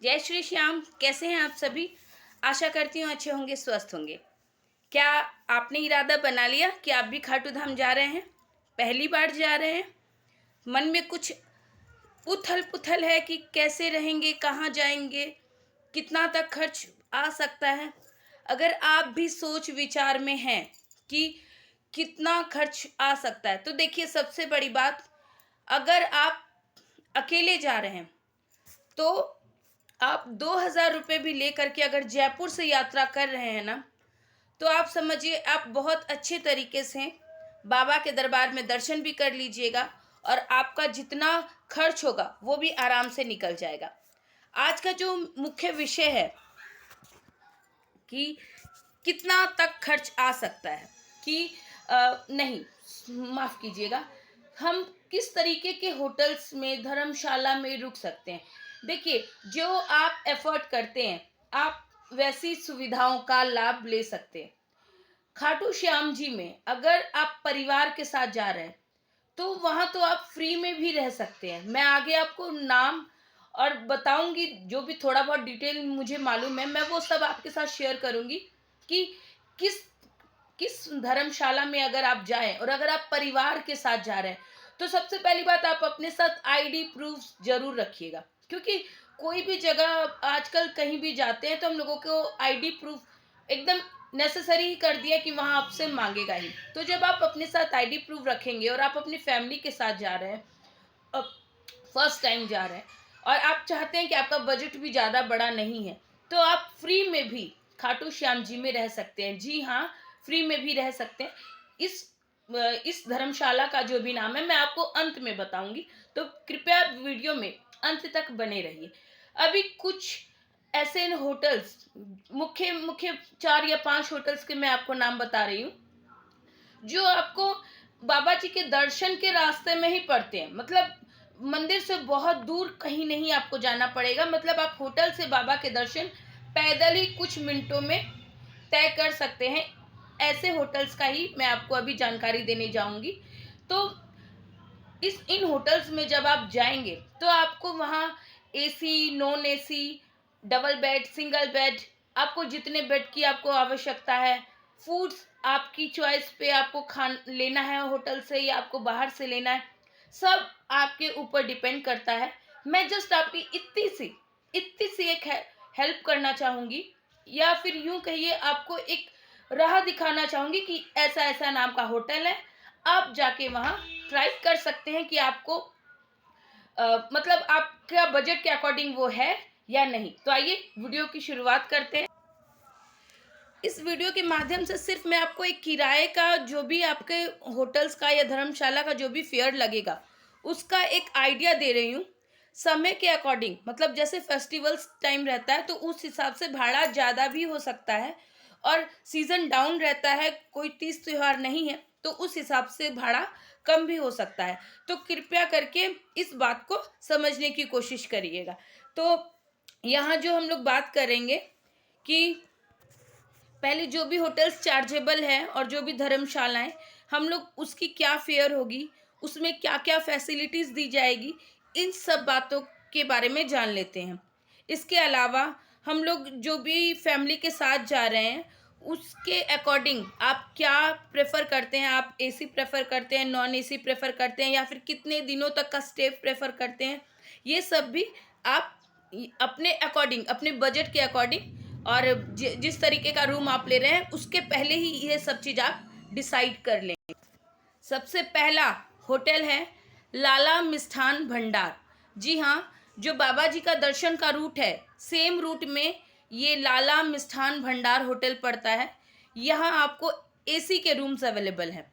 जय श्री श्याम। कैसे हैं आप सभी? आशा करती हूँ अच्छे होंगे, स्वस्थ होंगे। क्या आपने इरादा बना लिया कि आप भी खाटू धाम जा रहे हैं? पहली बार जा रहे हैं? मन में कुछ उथल पुथल है कि कैसे रहेंगे, कहाँ जाएंगे, कितना तक खर्च आ सकता है? अगर आप भी सोच विचार में हैं कि कितना खर्च आ सकता है, तो देखिए, सबसे बड़ी बात, अगर आप अकेले जा रहे हैं तो आप 2,000 रुपये भी लेकर के अगर जयपुर से यात्रा कर रहे हैं ना, तो आप समझिए आप बहुत अच्छे तरीके से बाबा के दरबार में दर्शन भी कर लीजिएगा और आपका जितना खर्च होगा वो भी आराम से निकल जाएगा। आज का जो मुख्य विषय है कि कितना तक खर्च आ सकता है, कि नहीं, माफ़ कीजिएगा, हम किस तरीके के होटल्स में, धर्मशाला में रुक सकते हैं। देखिए, जो आप एफर्ट करते हैं आप वैसी सुविधाओं का लाभ ले सकते हैं। खाटू श्याम जी में अगर आप परिवार के साथ जा रहे हैं तो वहाँ तो आप फ्री में भी रह सकते हैं। मैं आगे आपको नाम और बताऊंगी, जो भी थोड़ा बहुत डिटेल मुझे मालूम है मैं वो सब आपके साथ शेयर करूंगी कि किस किस धर्मशाला में अगर आप जाएं और अगर आप परिवार के साथ जा रहे हैं तो सबसे पहली बात, आप अपने साथ आईडी प्रूफ जरूर रखिएगा, क्योंकि कोई भी जगह आजकल कहीं भी जाते हैं तो हम लोगों को आईडी प्रूफ एकदम नेसेसरी ही कर दिया कि वहाँ आपसे मांगेगा ही। तो जब आप अपने साथ आईडी प्रूफ रखेंगे और आप अपनी फैमिली के साथ जा रहे हैं, फर्स्ट टाइम जा रहे हैं, और आप चाहते हैं कि आपका बजट भी ज़्यादा बड़ा नहीं है, तो आप फ्री में भी खाटू श्याम जी में रह सकते हैं। जी हाँ, फ्री में भी रह सकते हैं। इस धर्मशाला का जो भी नाम है मैं आपको अंत में बताऊंगी, तो कृपया वीडियो में अंत तक बने रहिए। अभी कुछ ऐसे होटल्स, मुख्य मुख्य 4 या 5 होटल्स के मैं आपको नाम बता रही हूँ, जो आपको बाबा जी के दर्शन के रास्ते में ही पड़ते हैं। मतलब मंदिर से बहुत दूर कहीं नहीं आपको जाना पड़ेगा। मतलब आप होटल से बाबा के दर्शन पैदल ही कुछ मिनटों में तय कर सकते हैं। ऐसे होटल्स का ही मैं आपको अभी जानकारी देने जाऊंगी। तो इन होटल्स में जब आप जाएंगे तो आपको वहाँ AC, non AC, double bed, single bed, आपको जितने बेड की आपको आवश्यकता है, फूड्स आपकी चॉइस पे आपको खान लेना है होटल से या आपको बाहर से लेना है, सब आपके ऊपर डिपेंड करता है। मैं जस्ट आपकी इतनी सी एक हेल्प करना चाहूँगी, या फिर यूं कहिए आपको एक राह दिखाना चाहूँगी कि ऐसा ऐसा नाम का होटल है, आप जाके वहाँ ट्राई कर सकते हैं कि आपको मतलब आपका बजट के अकॉर्डिंग वो है या नहीं। तो आइए वीडियो की शुरुआत करते हैं। इस वीडियो के माध्यम से सिर्फ मैं आपको एक किराए का, जो भी आपके होटल्स का या धर्मशाला का जो भी फेयर लगेगा उसका एक आइडिया दे रही हूँ। समय के अकॉर्डिंग, मतलब जैसे फेस्टिवल्स टाइम रहता है तो उस हिसाब से भाड़ा ज़्यादा भी हो सकता है, और सीज़न डाउन रहता है, कोई तीज त्योहार नहीं है, तो उस हिसाब से भाड़ा कम भी हो सकता है। तो कृपया करके इस बात को समझने की कोशिश करिएगा। तो यहाँ जो हम लोग बात करेंगे कि पहले जो भी होटल्स चार्जेबल है और जो भी धर्मशालाएं, हम लोग उसकी क्या फेयर होगी, उसमें क्या क्या फैसिलिटीज़ दी जाएगी, इन सब बातों के बारे में जान लेते हैं। इसके अलावा हम लोग जो भी फैमिली के साथ जा रहे हैं उसके अकॉर्डिंग आप क्या प्रेफर करते हैं, आप एसी प्रेफर करते हैं, नॉन एसी प्रेफर करते हैं, या फिर कितने दिनों तक का स्टे प्रेफर करते हैं, ये सब भी आप अपने अकॉर्डिंग, अपने बजट के अकॉर्डिंग और जिस तरीके का रूम आप ले रहे हैं उसके पहले ही ये सब चीज़ आप डिसाइड कर लें। सबसे पहला होटल है लाला मिष्ठान भंडार। जी हाँ, जो बाबा जी का दर्शन का रूट है, सेम रूट में ये लाला मिष्ठान भंडार होटल पड़ता है। यहाँ आपको एसी के रूम्स अवेलेबल हैं।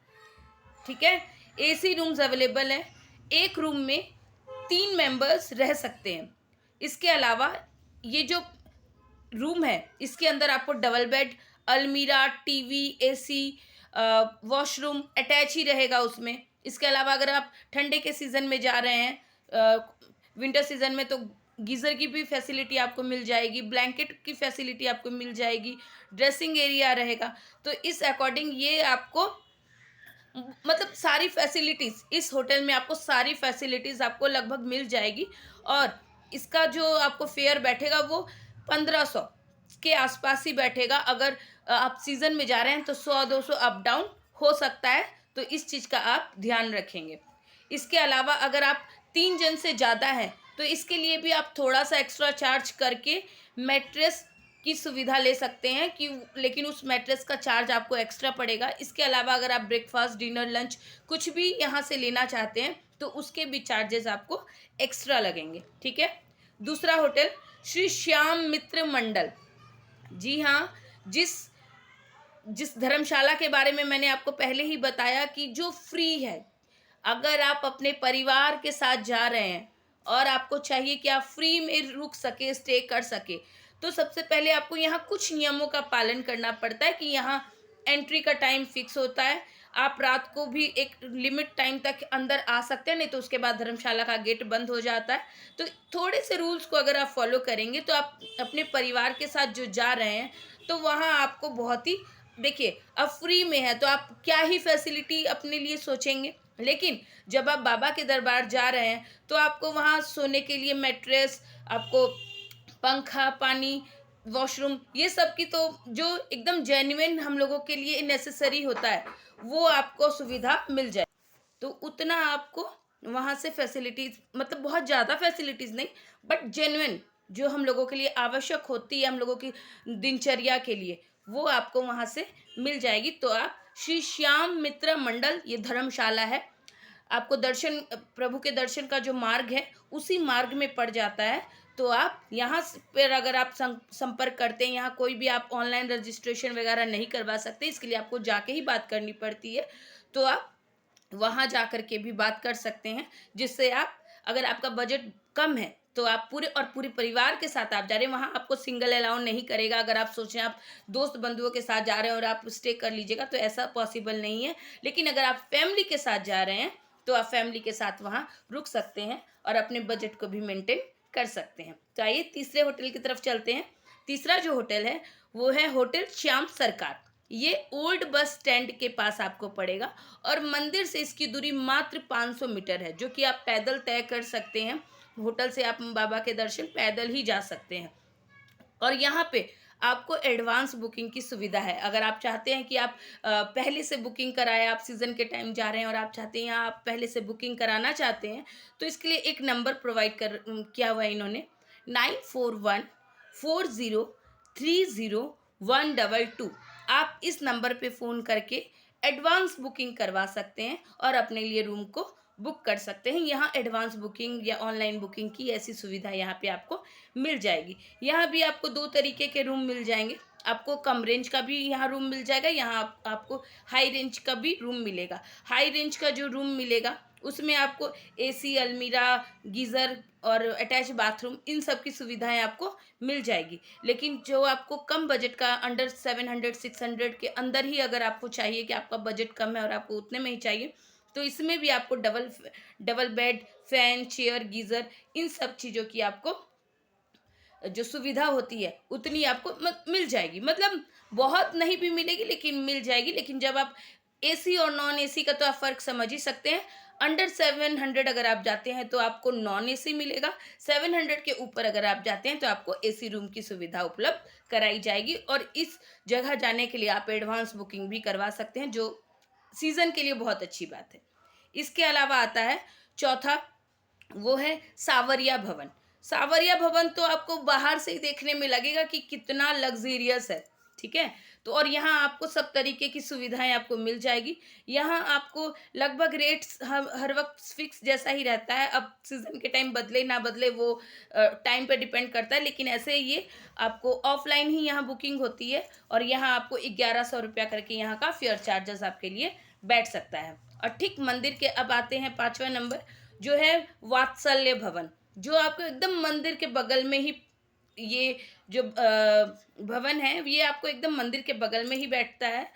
ठीक है, एसी रूम्स अवेलेबल है। एक रूम में 3 मेंबर्स रह सकते हैं। इसके अलावा ये जो रूम है इसके अंदर आपको डबल बेड, अलमीरा, टीवी, एसी, वॉशरूम अटैच ही रहेगा उसमें। इसके अलावा अगर आप ठंडे के सीज़न में जा रहे हैं, विंटर सीज़न में, तो गीज़र की भी फैसिलिटी आपको मिल जाएगी, ब्लैंकेट की फैसिलिटी आपको मिल जाएगी, ड्रेसिंग एरिया रहेगा। तो इस अकॉर्डिंग ये आपको, मतलब सारी फैसिलिटीज़ इस होटल में, आपको सारी फैसिलिटीज़ आपको लगभग मिल जाएगी। और इसका जो आपको फेयर बैठेगा वो 1500 के आसपास ही बैठेगा। अगर आप सीज़न में जा रहे हैं तो 100-200 अप डाउन हो सकता है, तो इस चीज़ का आप ध्यान रखेंगे। इसके अलावा अगर आप 3 जन से ज़्यादा हैं तो इसके लिए भी आप थोड़ा सा एक्स्ट्रा चार्ज करके मैट्रेस की सुविधा ले सकते हैं कि, लेकिन उस मैट्रेस का चार्ज आपको एक्स्ट्रा पड़ेगा। इसके अलावा अगर आप ब्रेकफास्ट, डिनर, लंच कुछ भी यहाँ से लेना चाहते हैं तो उसके भी चार्जेस आपको एक्स्ट्रा लगेंगे। ठीक है। दूसरा होटल श्री श्याम मित्र मंडल। जी हाँ, जिस धर्मशाला के बारे में मैंने आपको पहले ही बताया कि जो फ्री है, अगर आप अपने परिवार के साथ जा रहे हैं और आपको चाहिए कि आप फ्री में रुक सके, स्टे कर सके, तो सबसे पहले आपको यहाँ कुछ नियमों का पालन करना पड़ता है कि यहाँ एंट्री का टाइम फिक्स होता है। आप रात को भी एक लिमिट टाइम तक अंदर आ सकते हैं, नहीं तो उसके बाद धर्मशाला का गेट बंद हो जाता है। तो थोड़े से रूल्स को अगर आप फॉलो करेंगे तो आप अपने परिवार के साथ जो जा रहे हैं तो वहाँ आपको बहुत ही, देखिए अब फ्री में है तो आप क्या ही फैसिलिटी अपने लिए सोचेंगे, लेकिन जब आप बाबा के दरबार जा रहे हैं तो आपको वहाँ सोने के लिए मैट्रेस, आपको पंखा, पानी, वॉशरूम, ये सब की तो जो एकदम जेन्युइन हम लोगों के लिए नेसेसरी होता है वो आपको सुविधा मिल जाए। तो उतना आपको वहाँ से फैसिलिटीज़, मतलब बहुत ज़्यादा फैसिलिटीज़ नहीं, बट जेन्युइन जो हम लोगों के लिए आवश्यक होती है, हम लोगों की दिनचर्या के लिए, वो आपको वहाँ से मिल जाएगी। तो आप श्री श्याम मित्र मंडल, ये धर्मशाला है, आपको दर्शन, प्रभु के दर्शन का जो मार्ग है उसी मार्ग में पड़ जाता है। तो आप यहाँ पर अगर आप संपर्क करते हैं, यहाँ कोई भी आप ऑनलाइन रजिस्ट्रेशन वगैरह नहीं करवा सकते, इसके लिए आपको जाके ही बात करनी पड़ती है। तो आप वहाँ जा कर के भी बात कर सकते हैं, जिससे आप, अगर आपका बजट कम है तो आप पूरे परिवार के साथ आप जा रहे हैं, वहाँ आपको सिंगल अलाउ नहीं करेगा। अगर आप सोचें आप दोस्त बंधुओं के साथ जा रहे हैं और आप स्टे कर लीजिएगा तो ऐसा पॉसिबल नहीं है। लेकिन अगर आप फैमिली के साथ जा रहे हैं तो आप फैमिली के साथ वहाँ रुक सकते हैं और अपने बजट को भी मेंटेन कर सकते हैं। तो आइए तीसरे होटल की तरफ चलते हैं। तीसरा जो होटल है वो है होटल श्याम सरकार। ये ओल्ड बस स्टैंड के पास आपको पड़ेगा और मंदिर से इसकी दूरी मात्र 500 मीटर है, जो कि आप पैदल तय कर सकते हैं। होटल से आप बाबा के दर्शन पैदल ही जा सकते हैं। और यहाँ पे आपको एडवांस बुकिंग की सुविधा है। अगर आप चाहते हैं कि आप पहले से बुकिंग कराएं, आप सीज़न के टाइम जा रहे हैं और आप चाहते हैं यहाँ आप पहले से बुकिंग कराना चाहते हैं, तो इसके लिए एक नंबर प्रोवाइड किया हुआ है इन्होंने, 9414030122। आप इस नंबर पे फ़ोन करके एडवांस बुकिंग करवा सकते हैं और अपने लिए रूम को बुक कर सकते हैं। यहाँ एडवांस बुकिंग या ऑनलाइन बुकिंग की ऐसी सुविधा यहाँ पे आपको मिल जाएगी। यहाँ भी आपको 2 तरीके के रूम मिल जाएंगे। आपको कम रेंज का भी यहाँ रूम मिल जाएगा, यहाँ आपको हाई रेंज का भी रूम मिलेगा। हाई रेंज का जो रूम मिलेगा उसमें आपको एसी, अलमीरा, गीज़र और अटैच बाथरूम, इन सब की सुविधाएं आपको मिल जाएगी। लेकिन जो आपको कम बजट का, अंडर 700-600 के अंदर ही अगर आपको चाहिए, कि आपका बजट कम है और आपको उतने में ही चाहिए, तो इसमें भी आपको double bed, fan, chair, geyser, इन सब चीज़ों की आपको जो सुविधा होती है उतनी आपको मिल जाएगी। मतलब बहुत नहीं भी मिलेगी लेकिन मिल जाएगी। लेकिन जब आप एसी और नॉन एसी का तो आप फ़र्क समझ ही सकते हैं। अंडर 700 अगर आप जाते हैं तो आपको नॉन एसी मिलेगा, 700 के ऊपर अगर आप जाते हैं तो आपको एसी रूम की सुविधा उपलब्ध कराई जाएगी। और इस जगह जाने के लिए आप एडवांस बुकिंग भी करवा सकते हैं, जो सीज़न के लिए बहुत अच्छी बात है। इसके अलावा आता है चौथा, वो है सावरिया भवन। सावरिया भवन तो आपको बाहर से ही देखने में लगेगा कि कितना लग्जरियस है, ठीक है। तो और यहाँ आपको सब तरीके की सुविधाएं आपको मिल जाएगी। यहाँ आपको लगभग रेट्स हर वक्त फिक्स जैसा ही रहता है। अब सीज़न के टाइम बदले ना बदले वो टाइम पे डिपेंड करता है, लेकिन ऐसे ये आपको ऑफलाइन ही यहाँ बुकिंग होती है और यहाँ आपको 1100 रुपया करके यहाँ का फेयर चार्जेस आपके लिए बैठ सकता है। और ठीक मंदिर के अब आते हैं 5वां नंबर, जो है वात्सल्य भवन, जो आपको एकदम मंदिर के बगल में ही, ये जो भवन है ये आपको एकदम मंदिर के बगल में ही बैठता है,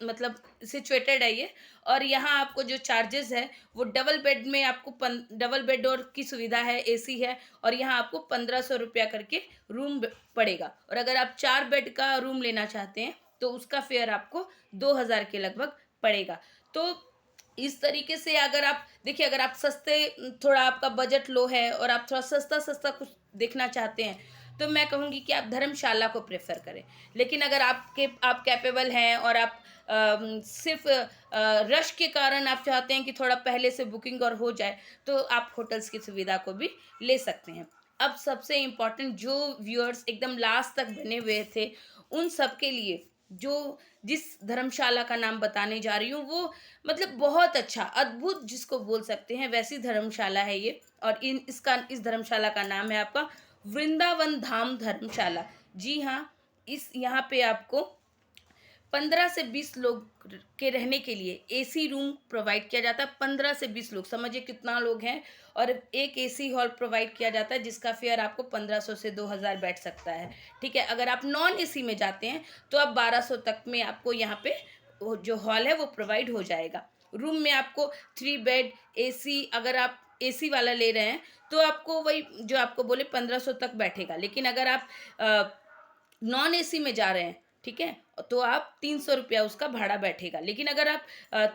मतलब सिचुएटेड है ये। और यहाँ आपको जो चार्जेस है वो डबल बेड में आपको डबल बेड और की सुविधा है, एसी है, और यहाँ आपको 1500 रुपया करके रूम पड़ेगा। और अगर आप 4 बेड का रूम लेना चाहते हैं तो उसका फेयर आपको 2000 के लगभग पड़ेगा। तो इस तरीके से अगर आप देखिए, अगर आप सस्ते, थोड़ा आपका बजट लो है और आप थोड़ा सस्ता सस्ता कुछ देखना चाहते हैं, तो मैं कहूँगी कि आप धर्मशाला को प्रेफर करें। लेकिन अगर आप कैपेबल हैं और आप सिर्फ रश के कारण आप चाहते हैं कि थोड़ा पहले से बुकिंग और हो जाए, तो आप होटल्स की सुविधा को भी ले सकते हैं। अब सबसे इम्पोर्टेंट, जो व्यूअर्स एकदम लास्ट तक बने हुए थे, उन सब के लिए जो जिस धर्मशाला का नाम बताने जा रही हूँ, वो मतलब बहुत अच्छा, अद्भुत जिसको बोल सकते हैं, वैसी धर्मशाला है ये। और इस धर्मशाला का नाम है आपका वृंदावन धाम धर्मशाला। जी हाँ, इस यहाँ पे आपको 15 से 20 लोग के रहने के लिए एसी रूम प्रोवाइड किया जाता है। 15 से 20 लोग, समझिए कितना लोग हैं। और एक एसी हॉल प्रोवाइड किया जाता है जिसका फेयर आपको 1500 से 2000 बैठ सकता है। ठीक है, अगर आप नॉन एसी में जाते हैं तो आप 1200 तक में आपको यहाँ पे जो हॉल है वो प्रोवाइड हो जाएगा। रूम में आपको 3 बेड एसी, अगर आप एसी वाला ले रहे हैं तो आपको वही जो आपको बोले 1500 तक बैठेगा। लेकिन अगर आप नॉन एसी में जा रहे हैं, ठीक है, तो आप 300 रुपया उसका भाड़ा बैठेगा। लेकिन अगर आप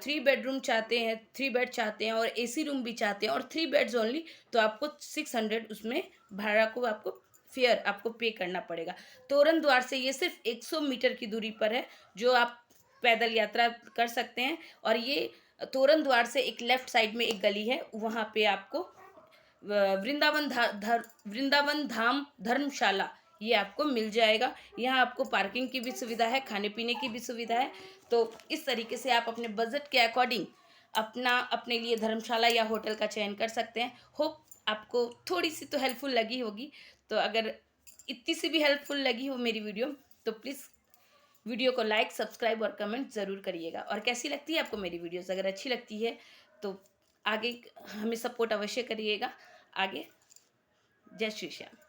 3 बेडरूम चाहते हैं, 3 बेड चाहते हैं और एसी रूम भी चाहते हैं और 3 बेड्स ओनली, तो आपको 600 उसमें भाड़ा को आपको फेयर आपको पे करना पड़ेगा। तोरण द्वार से ये सिर्फ 100 मीटर की दूरी पर है, जो आप पैदल यात्रा कर सकते हैं। और ये तोरण द्वार से एक लेफ्ट साइड में एक गली है, वहाँ पे आपको वृंदावन धाम धर्मशाला ये आपको मिल जाएगा। यहाँ आपको पार्किंग की भी सुविधा है, खाने पीने की भी सुविधा है। तो इस तरीके से आप अपने बजट के अकॉर्डिंग अपने लिए धर्मशाला या होटल का चयन कर सकते हैं। होप आपको थोड़ी सी तो हेल्पफुल लगी होगी। तो अगर इतनी सी भी हेल्पफुल लगी हो मेरी वीडियो, तो प्लीज़ वीडियो को लाइक, सब्सक्राइब और कमेंट ज़रूर करिएगा। और कैसी लगती है आपको मेरी वीडियोस? अगर अच्छी लगती है तो आगे हमें सपोर्ट अवश्य करिएगा। आगे, जय श्री श्याम।